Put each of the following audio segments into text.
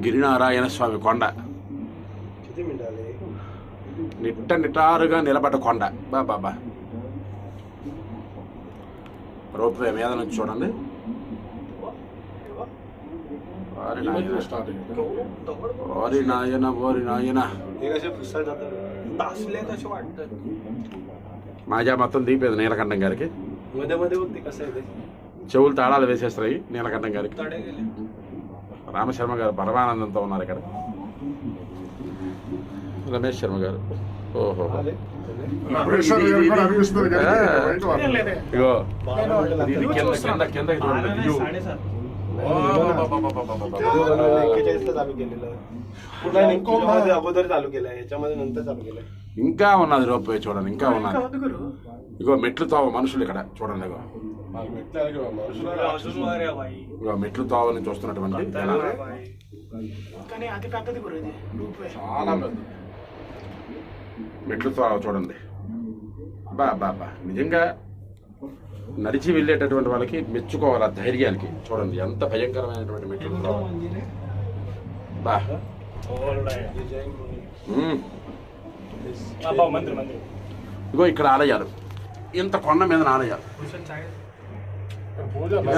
గిరినారాయణ స్వామి కొండ నిటారుగా నిలబడ్డ కొండ. బాబా రోప్వే మీద నుంచి చూడండి. ఓరి నాయన ఓరి నాయన మాజా మొత్తం దీపేది నీలకంఠం గారికి. చెవులు తాళాలు వేసేస్తాయి నీలకంఠం గారికి. రామశర్మ గారు పరమానందంతో ఉన్నారు ఇక్కడ. రమేష్ శర్మ గారు. ఓహో ఇగో కిందకి ఇంకా ఉన్నది రోప్ చూడండి. ఇంకా ఉన్నది. ఇగో మెట్లు తోవ మనుషులు ఇక్కడ చూడండి. ఇగో మెట్లు తోవని చూస్తున్నటువంటి చాలా మెట్లు తోవ చూడండి. బాబా నిజంగా నడిచి వెళ్ళేటటువంటి వాళ్ళకి మెచ్చుకోవాలి. ఆ ధైర్యానికి చూడండి ఎంత భయంకరమైనటువంటి మెట్లు తోవ. బా ఇగో ఇక్కడ ఆలయాలు, ఇంత కొండ మీద ఆలయాలు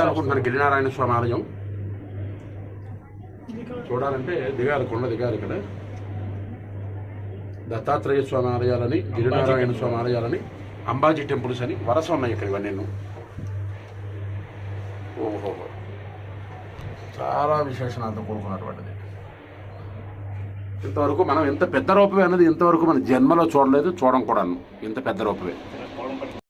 అనుకుంటున్నాను. గిరినారాయణ స్వామి ఆలయం చూడాలంటే దిగాలి, కొండ దిగాలి. ఇక్కడ దత్తాత్రేయ స్వామి ఆలయాలని, గిరినారాయణ స్వామి ఆలయాలని, అంబాజీ టెంపుల్స్ అని వరస ఉన్నాయి ఇక్కడ. ఇవన్నీ ఓహో చాలా విశేషణాలతో కూడుకున్నటువంటిది. ఇంతవరకు మనం ఎంత పెద్ద రూపమే అన్నది ఇంతవరకు మన జన్మలో చూడలేదు, చూడం కూడాను. ఇంత పెద్ద రూపమే.